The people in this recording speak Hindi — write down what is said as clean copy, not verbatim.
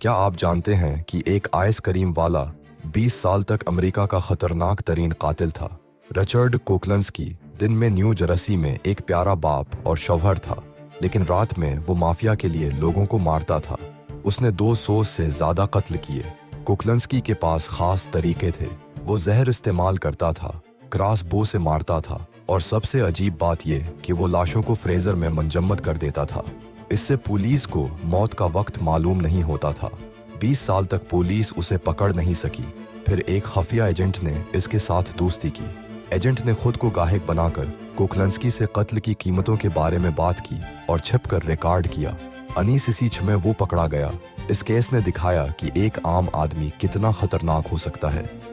क्या आप जानते हैं कि एक आइसक्रीम वाला 20 साल तक अमेरिका का खतरनाक तरीन कातिल था। रिचर्ड कोकलंस्की दिन में न्यू जर्सी में एक प्यारा बाप और शौहर था, लेकिन रात में वो माफिया के लिए लोगों को मारता था। उसने 200 से ज्यादा कत्ल किए। कोकलंस्की के पास खास तरीके थे। वो जहर इस्तेमाल करता था, क्रॉस बो से मारता था और सबसे अजीब बात यह कि वो लाशों को फ्रेजर में मंजम्मद कर देता था। इससे पुलिस को मौत का वक्त मालूम नहीं होता था। 20 साल तक पुलिस उसे पकड़ नहीं सकी। फिर एक खुफिया एजेंट ने इसके साथ दोस्ती की। एजेंट ने खुद को गाहक बनाकर कोकलंस्की से कत्ल की कीमतों के बारे में बात की और छिपकर रिकॉर्ड किया। अनीसिसिच में वो पकड़ा गया। इस केस ने दिखाया कि एक आम आदमी कितना खतरनाक हो सकता है।